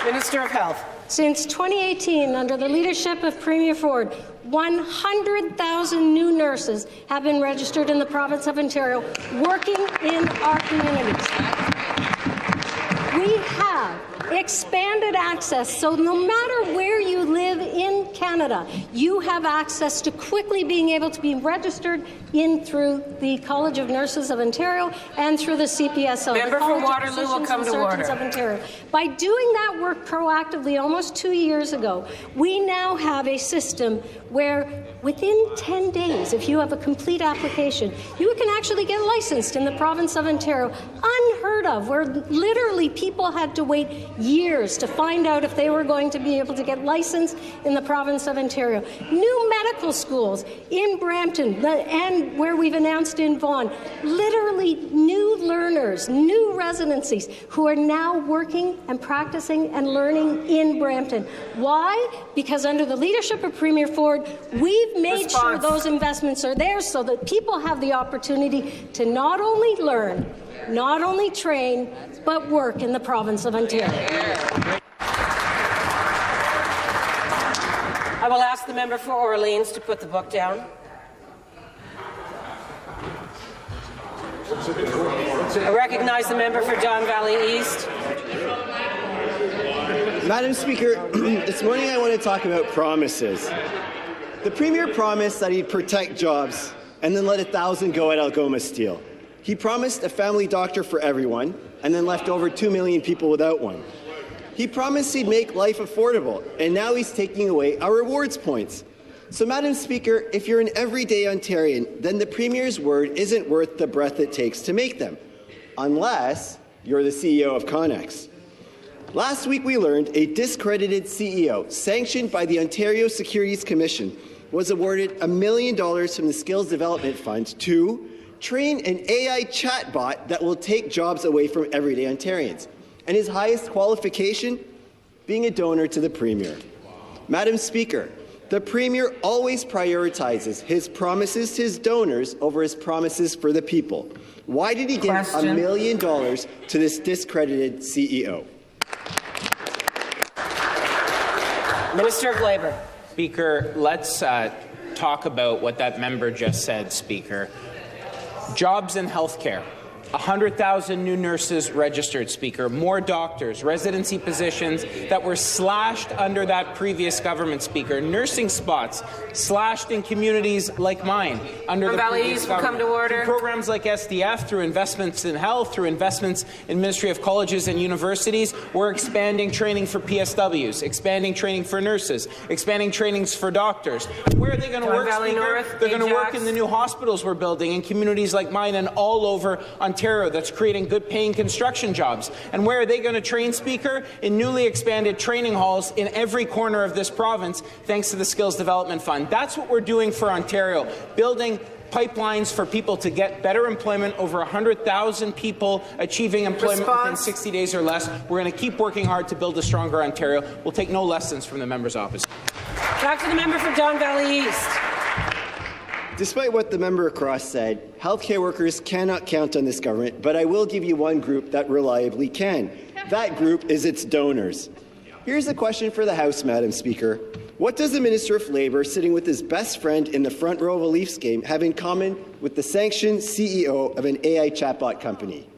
Minister of Health. Since 2018, under the leadership of Premier Ford, 100,000 new nurses have been registered in the province of Ontario, working in our communities. We have expanded access, so no matter where you live in Canada, you have access to quickly being able to be registered in through the College of Nurses of Ontario and through the CPSO. Member for Waterloo will come to order. Of Ontario. By doing that work proactively almost 2 years ago, we now have a system where within 10 days, if you have a complete application, you can actually get licensed in the province of Ontario. Unheard of, where literally people had to wait years to find out if they were going to be able to get licensed in the province of Ontario. New medical schools in Brampton and where we've announced in Vaughan, literally new learners, new residencies who are now working and practicing and learning in Brampton. Why? Because under the leadership of Premier Ford, we've made sure those investments are there so that people have the opportunity to not only learn, not only train, but work in the province of Ontario. I will ask the member for Orleans to put the book down. I recognize the member for Don Valley East. Madam Speaker, this morning I want to talk about promises. The Premier promised that he'd protect jobs and then let 1,000 go at Algoma Steel. He promised a family doctor for everyone and then left over 2 million people without one. He promised he'd make life affordable, and now he's taking away our rewards points. So, Madam Speaker, if you're an everyday Ontarian, then the Premier's word isn't worth the breath it takes to make them, unless you're the CEO of Connex. Last week we learned a discredited CEO, sanctioned by the Ontario Securities Commission, was awarded $1 million from the Skills Development Fund to train an AI chatbot that will take jobs away from everyday Ontarians. And his highest qualification? Being a donor to the Premier. Madam Speaker, the Premier always prioritizes his promises to his donors over his promises for the people. Why did he give $1 million to this discredited CEO? Minister of Labour. Speaker, let's talk about what that member just said, Speaker. Jobs in healthcare. 100,000 new nurses registered, Speaker, more doctors, residency positions that were slashed under that previous government, Speaker, nursing spots slashed in communities like mine under the previous government. Come to order. Through programs like SDF, through investments in health, through investments in Ministry of Colleges and Universities, we're expanding training for PSWs, expanding training for nurses, expanding trainings for doctors. Where are they going to work, Speaker? They're going to work in the new hospitals we're building in communities like mine and all over Ontario. That's creating good-paying construction jobs. And where are they going to train, Speaker? In newly expanded training halls in every corner of this province, thanks to the Skills Development Fund. That's what we're doing for Ontario, building pipelines for people to get better employment, over 100,000 people achieving employment within 60 days or less. We're going to keep working hard to build a stronger Ontario. We'll take no lessons from the member's office. Back to the member for Don Valley East. Despite what the member across said, healthcare workers cannot count on this government, but I will give you one group that reliably can. That group is its donors. Here's a question for the House, Madam Speaker. What does the Minister of Labour, sitting with his best friend in the front row of a Leafs game, have in common with the sanctioned CEO of an AI chatbot company?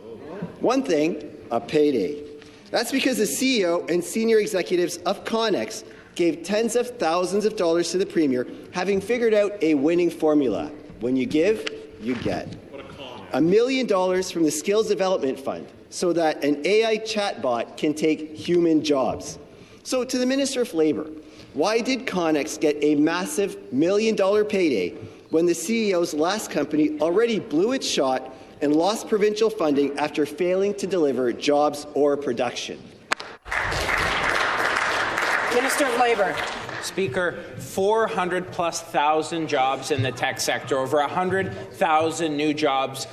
One thing, a payday. That's because the CEO and senior executives of Connex gave tens of thousands of dollars to the Premier, having figured out a winning formula. When you give, you get. $1 million from the Skills Development Fund so that an AI chatbot can take human jobs. So to the Minister of Labour, why did Connex get a massive $1 million payday when the CEO's last company already blew its shot and lost provincial funding after failing to deliver jobs or production? Minister of Labour. Speaker, 400,000+ jobs in the tech sector, over 100,000 new jobs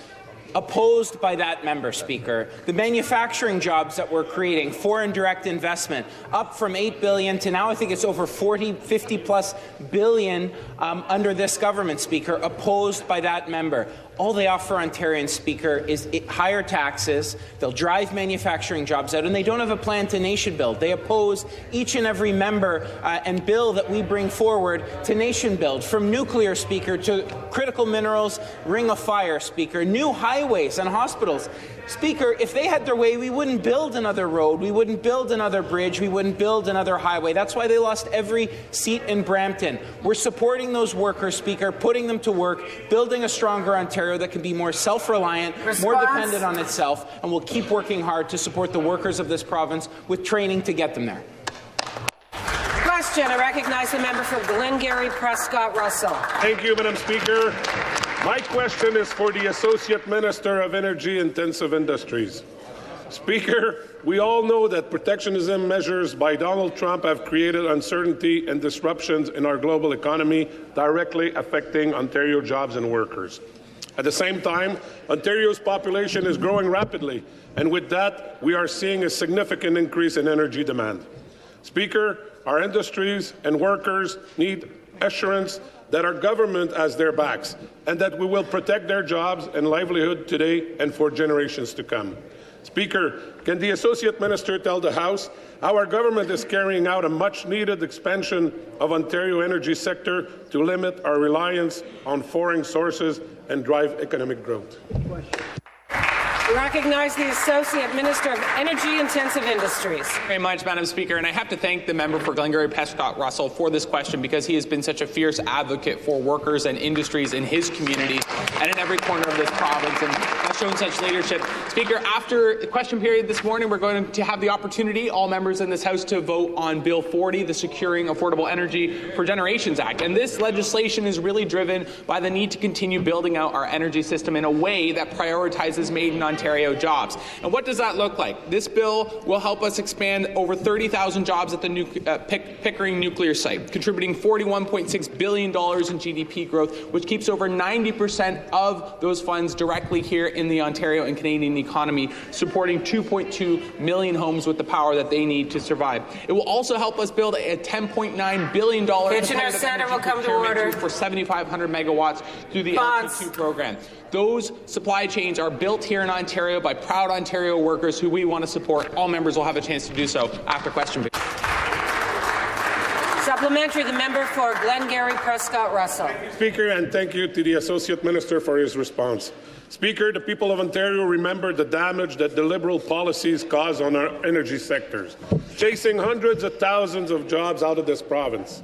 opposed by that member, Speaker. The manufacturing jobs that we're creating, foreign direct investment, up from $8 billion to now I think it's over 50+ billion under this government, Speaker, opposed by that member. All they offer Ontarians, Speaker, is higher taxes. They'll drive manufacturing jobs out, and they don't have a plan to nation build. They oppose each and every member and bill that we bring forward to nation build, from nuclear, Speaker, to critical minerals, ring of fire, Speaker, new highways and hospitals. Speaker, if they had their way, we wouldn't build another road, we wouldn't build another bridge, we wouldn't build another highway. That's why they lost every seat in Brampton. We're supporting those workers, Speaker, putting them to work, building a stronger Ontario that can be more self-reliant, more dependent on itself, and we'll keep working hard to support the workers of this province with training to get them there. Question. I recognize the member for Glengarry Prescott Russell. Thank you, Madam Speaker. My question is for the Associate Minister of Energy-Intensive Industries. Speaker, we all know that protectionism measures by Donald Trump have created uncertainty and disruptions in our global economy, directly affecting Ontario jobs and workers. At the same time, Ontario's population is growing rapidly, and with that, we are seeing a significant increase in energy demand. Speaker, our industries and workers need assurance that our government has their backs and that we will protect their jobs and livelihood today and for generations to come. Speaker, can the Associate Minister tell the House how our government is carrying out a much-needed expansion of Ontario energy sector to limit our reliance on foreign sources and drive economic growth? We recognize the Associate Minister of Energy-Intensive Industries. Very much, Madam Speaker, and I have to thank the member for Glengarry Prescott Russell for this question, because he has been such a fierce advocate for workers and industries in his community and in every corner of this province, and has shown such leadership. Speaker, after the question period this morning, we're going to have the opportunity, all members in this House, to vote on Bill 40, the Securing Affordable Energy for Generations Act. And this legislation is really driven by the need to continue building out our energy system in a way that prioritizes made in Ontario jobs. And what does that look like? This bill will help us expand over 30,000 jobs at the Pickering nuclear site, contributing $41.6 billion in GDP growth, which keeps over 90% of those funds directly here in the Ontario and Canadian economy, supporting 2.2 million homes with the power that they need to survive. It will also help us build a $10.9 billion Kitchener Centre will come to order for 7,500 megawatts through the LT2 program. Those supply chains are built here in Ontario by proud Ontario workers who we want to support. All members will have a chance to do so after question period. Supplementary, the member for Glengarry Prescott Russell. Speaker, and thank you to the Associate Minister for his response. Speaker, the people of Ontario remember the damage that the Liberal policies caused on our energy sectors, chasing hundreds of thousands of jobs out of this province.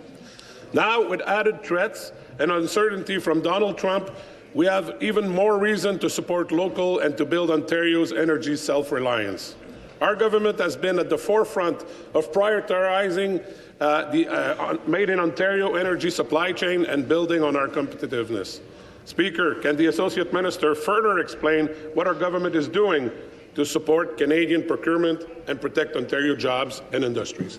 Now, with added threats and uncertainty from Donald Trump, we have even more reason to support local and to build Ontario's energy self-reliance. Our government has been at the forefront of prioritizing the Made in Ontario energy supply chain and building on our competitiveness. Speaker, can the Associate Minister further explain what our government is doing to support Canadian procurement and protect Ontario jobs and industries?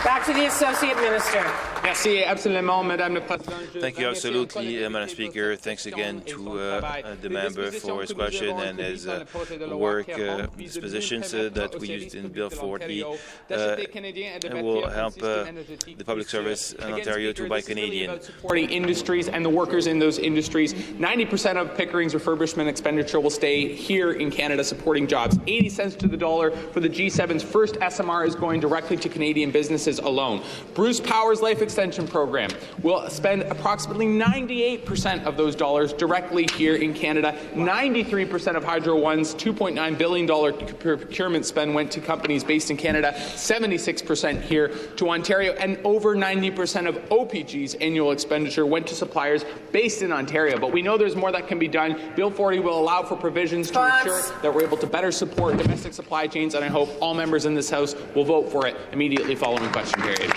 Back to the Associate Minister. Merci, absolument, Madame la Présidente. Thank you, absolutely, Madam Speaker. Thanks again to the member for his question and his work, his positions that we used in Bill 40 will help the public service in Ontario to buy Canadian. Supporting industries and the workers in those industries. 90% of Pickering's refurbishment expenditure will stay here in Canada, supporting jobs. 80 cents to the dollar for the G7's first SMR is going directly to Canadian businesses alone. Bruce Power's Life Extension Program will spend approximately 98% of those dollars directly here in Canada. 93% of Hydro One's $2.9 billion procurement spend went to companies based in Canada, 76% here to Ontario, and over 90% of OPG's annual expenditure went to suppliers based in Ontario. But we know there's more that can be done. Bill 40 will allow for provisions to ensure that we're able to better support domestic supply chains, and I hope all members in this House will vote for it immediately following question period.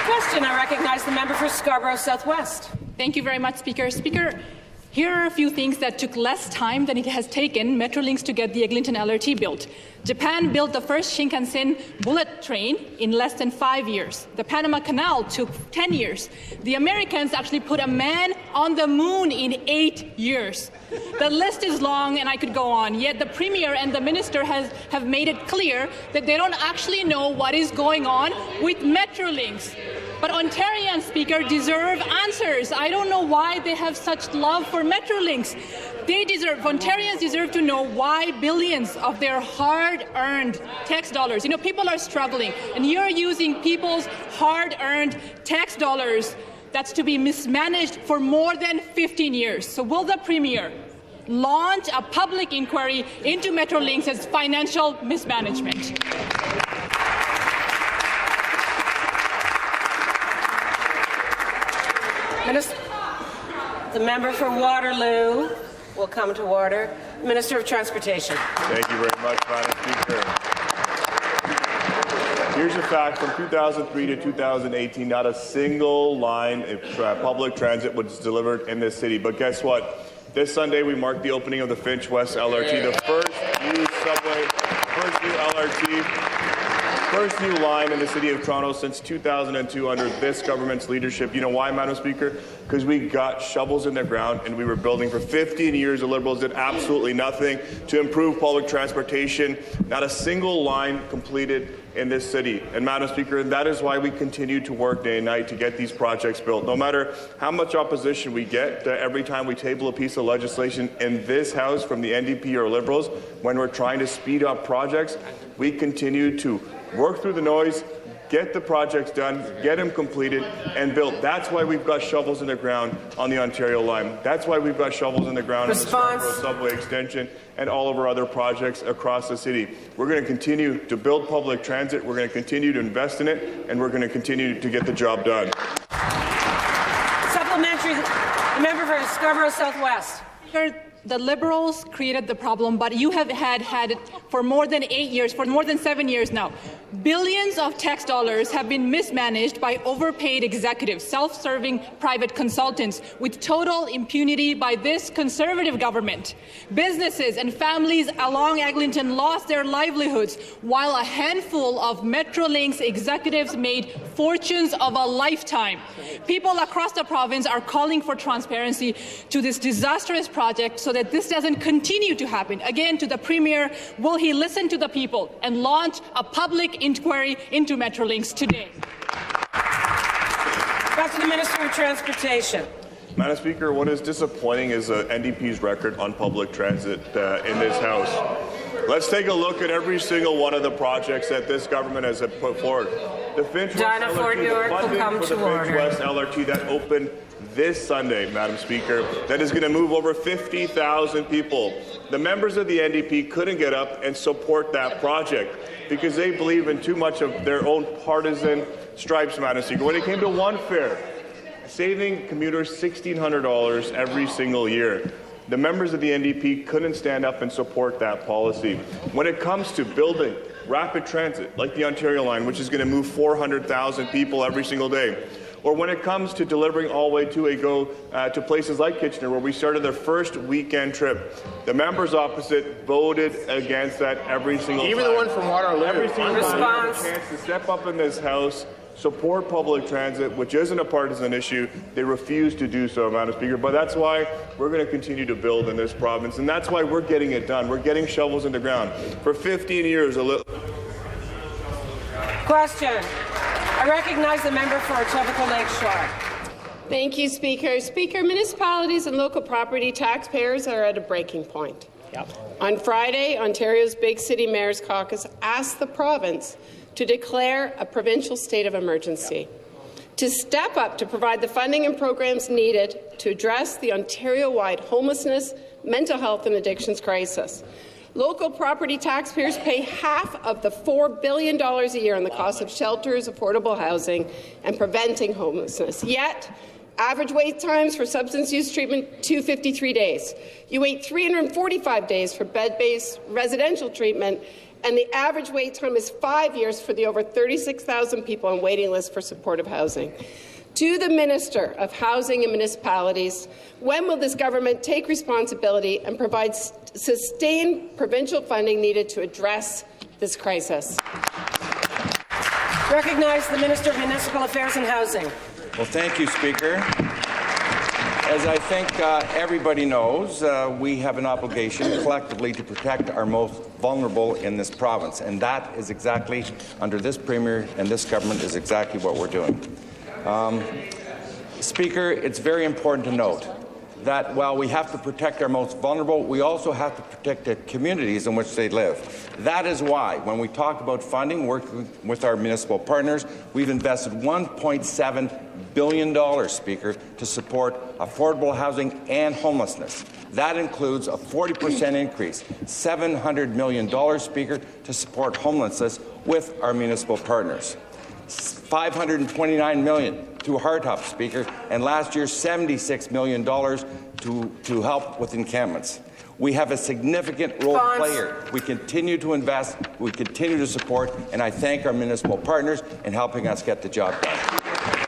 Question. I recognize the member for Scarborough Southwest. Thank you very much, Speaker. Speaker, Here are a few things that took less time than it has taken Metrolinx to get the Eglinton LRT built. Japan built the first Shinkansen bullet train in less than 5 years. The Panama Canal took 10 years. The Americans actually put a man on the moon in 8 years. The list is long and I could go on, yet the Premier and the Minister have made it clear that they don't actually know what is going on with Metrolinx. But Ontarians, Speaker, deserve answers. I don't know why they have such love for Metrolinx. Ontarians deserve to know why billions of their hard-earned tax dollars, people are struggling, and you're using people's hard-earned tax dollars that's to be mismanaged for more than 15 years. So will the Premier launch a public inquiry into Metrolinx's financial mismanagement? The member for Waterloo will come to order. Minister of Transportation. Thank you very much, Madam Speaker. Here's a fact: from 2003 to 2018, not a single line of public transit was delivered in this city. But guess what? This Sunday, we marked the opening of the Finch West LRT, the first new subway, first new LRT, first new line in the City of Toronto since 2002 under this government's leadership. You know why, Madam Speaker? Because we got shovels in the ground and we were building. For 15 years, the Liberals did absolutely nothing to improve public transportation. Not a single line completed in this city. And, Madam Speaker, that is why we continue to work day and night to get these projects built. No matter how much opposition we get every time we table a piece of legislation in this House from the NDP or Liberals, when we're trying to speed up projects, we continue to work through the noise, get the projects done, get them completed and built. That's why we've got shovels in the ground on the Ontario line. That's why we've got shovels in the ground on the Scarborough subway extension and all of our other projects across the city. We're going to continue to build public transit, we're going to continue to invest in it, and we're going to continue to get the job done. Supplementary, the member for Scarborough Southwest. The Liberals created the problem, but you have had it for more than 8 years, for more than 7 years now. Billions of tax dollars have been mismanaged by overpaid executives, self-serving private consultants, with total impunity by this Conservative government. Businesses and families along Eglinton lost their livelihoods, while a handful of Metrolinx executives made fortunes of a lifetime. People across the province are calling for transparency to this disastrous project so that this doesn't continue to happen. Again, to the Premier, will he listen to the people and launch a public inquiry into Metrolinx today? Back to the Minister of Transportation. Madam Speaker, what is disappointing is NDP's record on public transit in this House. Let's take a look at every single one of the projects that this government has put forward. The Finch West LRT, the funding for the Finch West LRT that opened this Sunday, Madam Speaker, that is going to move over 50,000 people. The members of the NDP couldn't get up and support that project because they believe in too much of their own partisan stripes, Madam Speaker. When it came to one fare, saving commuters $1,600 every single year, the members of the NDP couldn't stand up and support that policy. When it comes to building rapid transit, like the Ontario line, which is going to move 400,000 people every single day, or when it comes to delivering all the way to places like Kitchener, where we started their first weekend trip, the members opposite voted against that every single time. Even the one from Waterloo. Every single time they had a chance to step up in this House, support public transit, which isn't a partisan issue, they refuse to do so, Madam Speaker. But that's why we're going to continue to build in this province, and that's why we're getting it done. We're getting shovels in the ground. For 15 years, Question. I recognize the member for Etobicoke Lakeshore. Thank you, Speaker. Speaker, municipalities and local property taxpayers are at a breaking point. On Friday, Ontario's Big City Mayors Caucus asked the province to declare a provincial state of emergency, to step up to provide the funding and programs needed to address the Ontario-wide homelessness, mental health and addictions crisis. Local property taxpayers pay half of the $4 billion a year on the cost of shelters, affordable housing, and preventing homelessness. Yet, average wait times for substance use treatment, 253 days. You wait 345 days for bed-based residential treatment, and the average wait time is 5 years for the over 36,000 people on waiting lists for supportive housing. To the Minister of Housing and Municipalities, when will this government take responsibility and provide sustained provincial funding needed to address this crisis? Recognize the Minister of Municipal Affairs and Housing. Well, thank you, Speaker. As I think everybody knows, we have an obligation collectively to protect our most vulnerable in this province, and that is exactly, under this Premier and this government, is exactly what we're doing. Speaker, it's very important to note that while we have to protect our most vulnerable, we also have to protect the communities in which they live. That is why, when we talk about funding, working with our municipal partners, we've invested $1.7 billion, Speaker, to support affordable housing and homelessness. That includes a 40% increase, $700 million, Speaker, to support homelessness with our municipal partners. $529 million to Heart Hub, Speaker, and last year $76 million to help with encampments. We have a significant role to play here. We continue to invest, we continue to support, and I thank our municipal partners in helping us get the job done.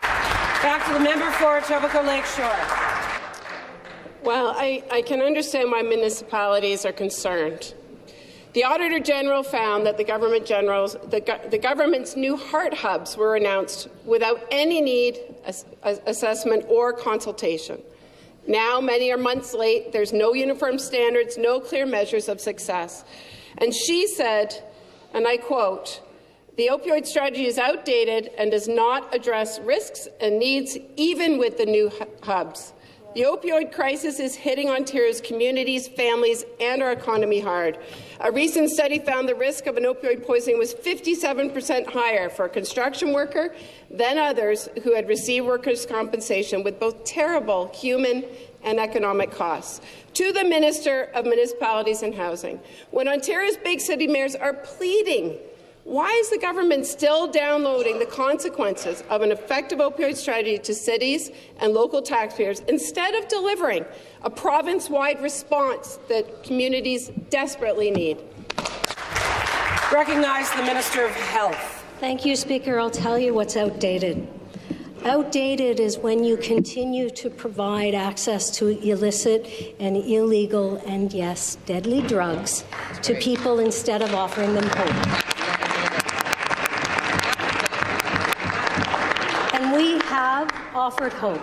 Back to the member for Etobicoke Lakeshore. Well, I can understand why municipalities are concerned. The Auditor General found that the government's new Heart Hubs were announced without any need assessment or consultation. Now, many are months late. There's no uniform standards, no clear measures of success. And she said, and I quote, "The opioid strategy is outdated and does not address risks and needs even with the new hubs. The opioid crisis is hitting Ontario's communities, families, and our economy hard. A recent study found the risk of an opioid poisoning was 57% higher for a construction worker than others who had received workers' compensation, with both terrible human and economic costs." To the Minister of Municipalities and Housing, when Ontario's big city mayors are pleading, why is the government still downloading the consequences of an effective opioid strategy to cities and local taxpayers instead of delivering a province-wide response that communities desperately need? Recognize the Minister of Health. Thank you, Speaker. I'll tell you what's outdated. Outdated is when you continue to provide access to illicit and illegal and, yes, deadly drugs to people instead of offering them hope. We have offered hope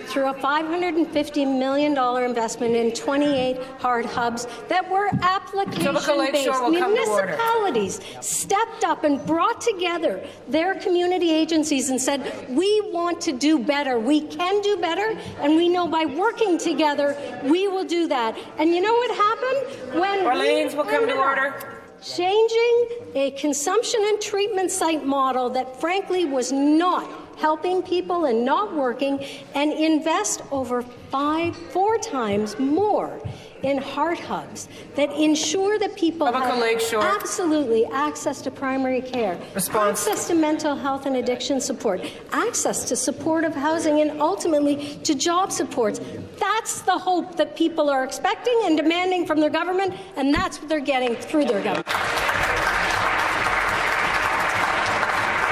through a $550 million investment in 28 Heart Hubs that were application-based. Municipalities stepped up and brought together their community agencies and said, we want to do better. We can do better, and we know by working together, we will do that. And you know what happened? When Orleans will come to order. Changing a consumption and treatment site model that, frankly, was not helping people and not working, and invest over 4 times more in Heart Hubs that ensure that people have absolutely access to primary care, access to mental health and addiction support, access to supportive housing, and ultimately to job supports. That's the hope that people are expecting and demanding from their government, and that's what they're getting through their government.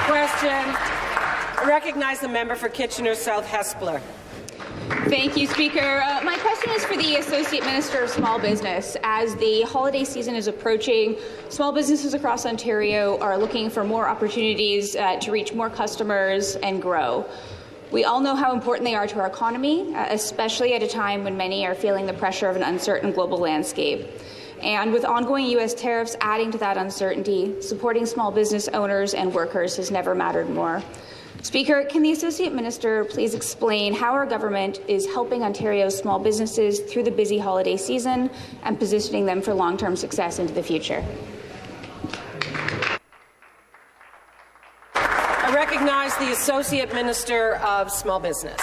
Question. I recognize the member for Kitchener South Hespeler. Thank you, Speaker. My question is for the Associate Minister of Small Business. As the holiday season is approaching, small businesses across Ontario are looking for more opportunities to reach more customers and grow. We all know how important they are to our economy, especially at a time when many are feeling the pressure of an uncertain global landscape. And with ongoing U.S. tariffs adding to that uncertainty, supporting small business owners and workers has never mattered more. Speaker, can the Associate Minister please explain how our government is helping Ontario's small businesses through the busy holiday season and positioning them for long-term success into the future? I recognize the Associate Minister of Small Business.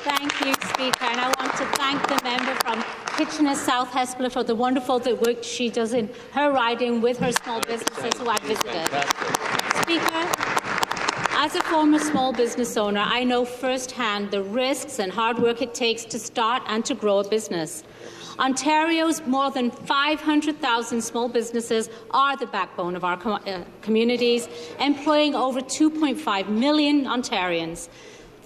Thank you, Speaker, and I want to thank the member from Kitchener South Hespeler for the wonderful work she does in her riding with her small businesses who I visited. Speaker, as a former small business owner, I know firsthand the risks and hard work it takes to start and to grow a business. Ontario's more than 500,000 small businesses are the backbone of our communities, employing over 2.5 million Ontarians.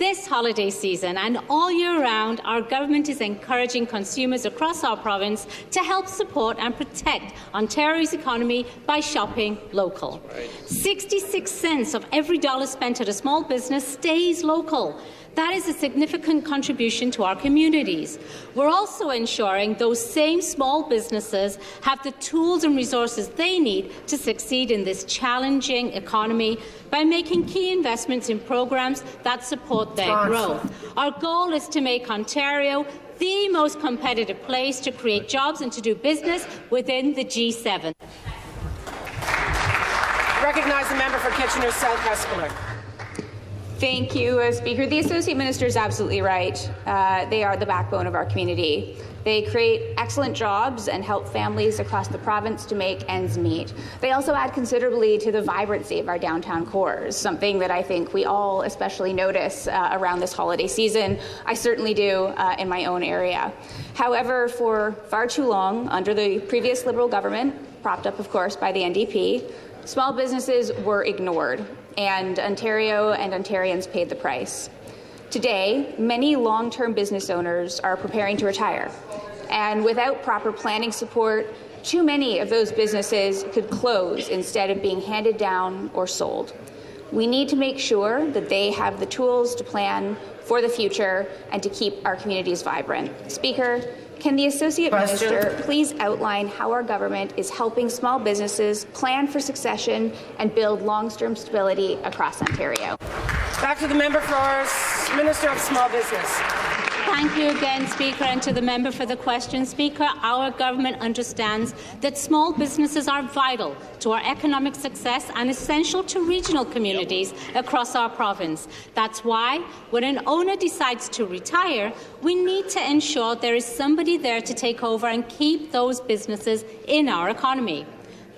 This holiday season and all year round, our government is encouraging consumers across our province to help support and protect Ontario's economy by shopping local. 66 cents of every dollar spent at a small business stays local. That is a significant contribution to our communities. We're also ensuring those same small businesses have the tools and resources they need to succeed in this challenging economy by making key investments in programs that support their growth. Our goal is to make Ontario the most competitive place to create jobs and to do business within the G7. I recognize the member for Kitchener South Hespeler. Thank you, Speaker. The Associate Minister is absolutely right. They are the backbone of our community. They create excellent jobs and help families across the province to make ends meet. They also add considerably to the vibrancy of our downtown cores, something that I think we all especially notice around this holiday season. I certainly do in my own area. However, for far too long, under the previous Liberal government, propped up, of course, by the NDP, small businesses were ignored, and Ontario and Ontarians paid the price. Today, many long-term business owners are preparing to retire, and without proper planning support, too many of those businesses could close instead of being handed down or sold. We need to make sure that they have the tools to plan for the future and to keep our communities vibrant. Speaker, can the Associate Minister please outline how our government is helping small businesses plan for succession and build long-term stability across Ontario? Back to the member for Minister of Small Business. Thank you again, Speaker, and to the member for the question. Speaker, our government understands that small businesses are vital to our economic success and essential to regional communities across our province. That's why, when an owner decides to retire, we need to ensure there is somebody there to take over and keep those businesses in our economy.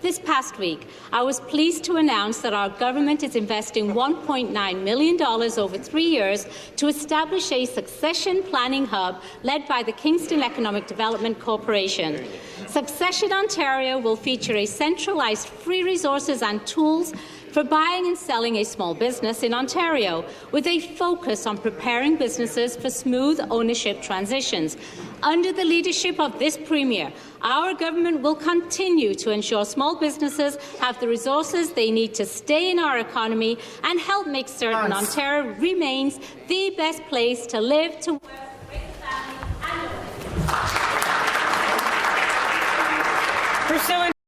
This past week, I was pleased to announce that our government is investing $1.9 million over 3 years to establish a succession planning hub led by the Kingston Economic Development Corporation. Succession Ontario will feature a centralized free resources and tools for buying and selling a small business in Ontario, with a focus on preparing businesses for smooth ownership transitions. Under the leadership of this Premier, our government will continue to ensure small businesses have the resources they need to stay in our economy and help make certain Ontario remains the best place to live, to work, raise a family, and Pursuant